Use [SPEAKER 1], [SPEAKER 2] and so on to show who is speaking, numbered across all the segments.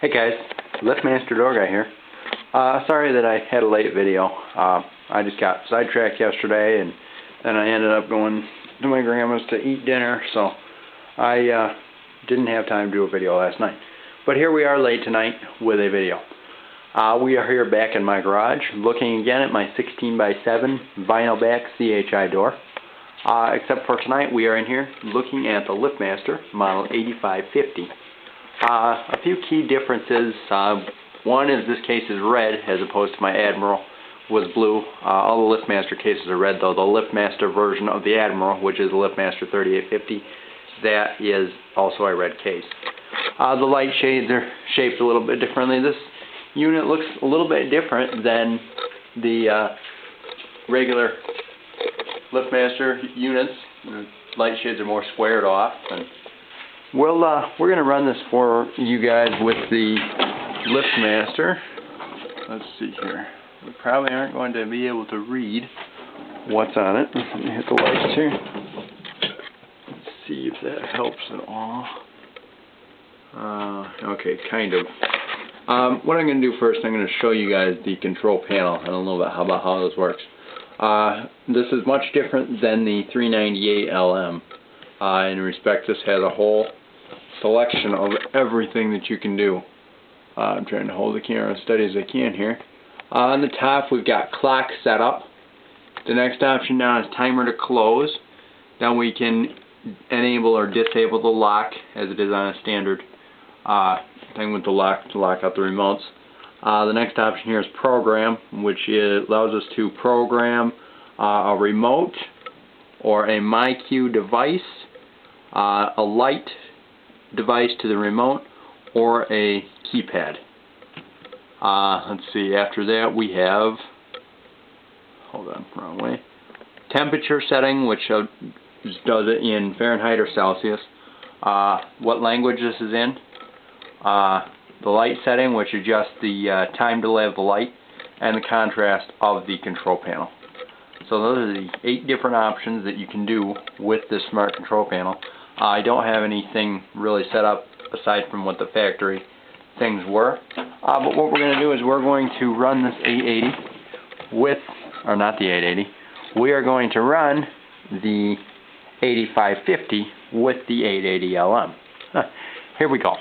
[SPEAKER 1] Hey guys, LiftMaster Door Guy here. Sorry that I had a late video. I just got sidetracked yesterday and then I ended up going to my grandma's to eat dinner, so I didn't have time to do a video last night. But here we are late tonight with a video. We are here back in my garage looking again at my 16x7 vinyl back CHI door. Except for tonight we are in here looking at the LiftMaster model 8550. A few key differences. One is this case is red as opposed to my Admiral was blue. All the LiftMaster cases are red though. The LiftMaster version of the Admiral, which is the LiftMaster 3850, that is also a red case. The light shades are shaped a little bit differently. This unit looks a little bit different than the regular LiftMaster units. The light shades are more squared off. And we're going to run this for you guys with the LiftMaster. Let's see here. We probably aren't going to be able to read what's on it. Let me hit the lights here. Let's see if that helps at all. Okay, kind of. What I'm going to do first, I'm going to show you guys the control panel. I don't know about how this works. This is much different than the 398 LM. In respect, this has a whole selection of everything that you can do. I'm trying to hold the camera as steady as I can here. On the top we've got clock setup. The next option down is timer to close. Then we can enable or disable the lock as it is on a standard thing with the lock to lock out the remotes. The next option here is program, which allows us to program a remote or a MyQ device, a light device to the remote, or a keypad. Let's see, after that we have, hold on, wrong way, temperature setting, which does it in Fahrenheit or Celsius, what language this is in, the light setting, which adjusts the time delay of the light, and the contrast of the control panel. So those are the 8 different options that you can do with this smart control panel. I don't have anything really set up aside from what the factory things were. But what we're going to do is we're going to run this 880 with, or not the 880, we are going to run the 8550 with the 880 LM. Here we go.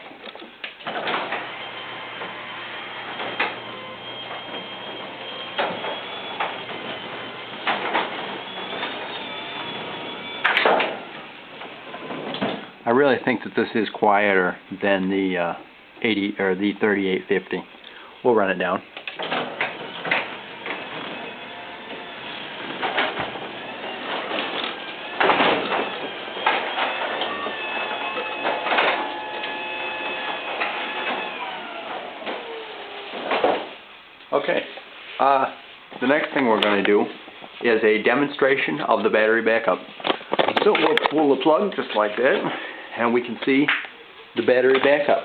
[SPEAKER 1] I really think that this is quieter than the 80 or the 3850. We'll run it down. Okay. The next thing we're going to do is a demonstration of the battery backup. So we'll pull the plug just like that, and we can see the battery backup.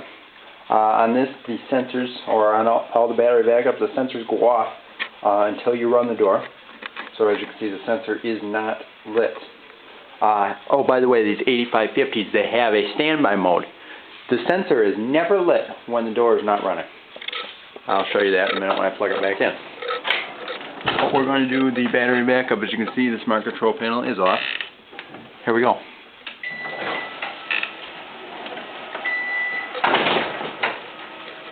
[SPEAKER 1] On this, the sensors, or on all the battery backup, the sensors go off until you run the door. So as you can see, the sensor is not lit. Oh, by the way, these 8550s, they have a standby mode. The sensor is never lit when the door is not running. I'll show you that in a minute when I plug it back in. What we're going to do with the battery backup, as you can see, the smart control panel is off. Here we go.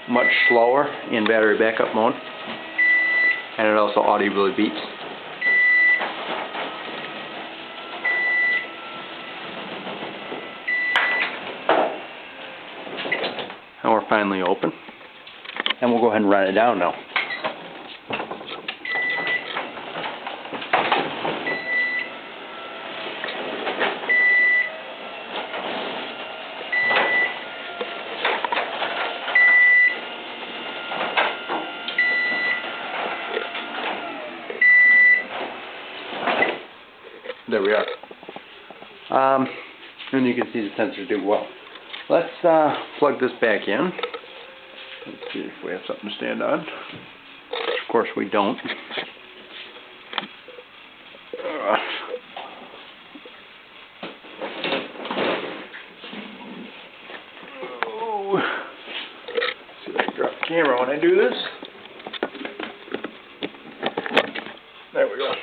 [SPEAKER 1] Much slower in battery backup mode, and it also audibly beeps. And we're finally open, and we'll go ahead and run it down now. There we are. And you can see the sensors do well. Let's plug this back in. Let's see if we have something to stand on. Of course we don't. camera when I do this. There we go.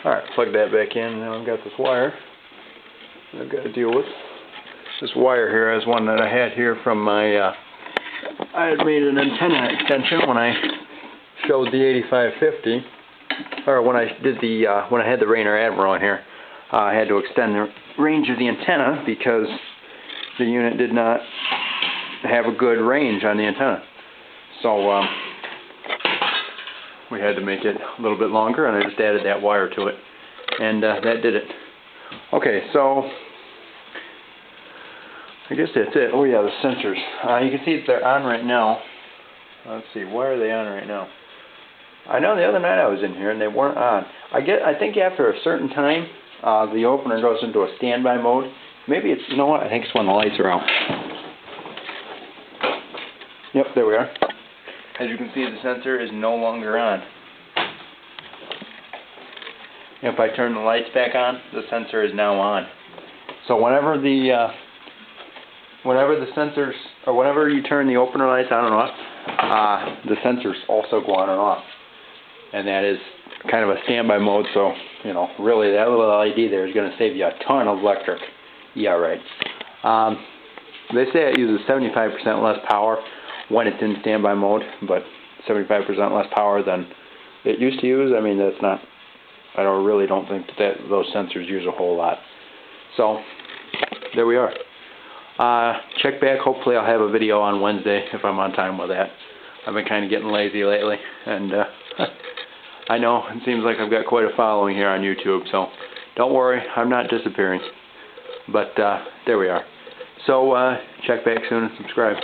[SPEAKER 1] Alright, plug that back in. Now I've got this wire I've got to deal with. This wire here is one that I had here from my, I had made an antenna extension when I showed the 8550, or when I did the, when I had the Rainer Admiral in here. I had to extend the range of the antenna because the unit did not have a good range on the antenna. So, we had to make it a little bit longer, and I just added that wire to it, and that did it. Okay, so I guess that's it. Oh yeah, the sensors. You can see that they're on right now. Let's see, why are they on right now? I know the other night I was in here and they weren't on. I think after a certain time, the opener goes into a standby mode. Maybe it's, you know what? I think it's when the lights are out. Yep, there we are. As you can see, the sensor is no longer on. If I turn the lights back on, the sensor is now on. So whenever the sensors, or whenever you turn the opener lights on and off, the sensors also go on and off. And that is kind of a standby mode, so, you know, really that little LED there is going to save you a ton of electric. Yeah, right. They say it uses 75% less power when it's in standby mode, but 75% less power than it used to use. I mean, that's not, I really don't think that those sensors use a whole lot. So, there we are. Check back. Hopefully I'll have a video on Wednesday if I'm on time with that. I've been kind of getting lazy lately, and I know it seems like I've got quite a following here on YouTube, so don't worry, I'm not disappearing. But there we are. So check back soon and subscribe.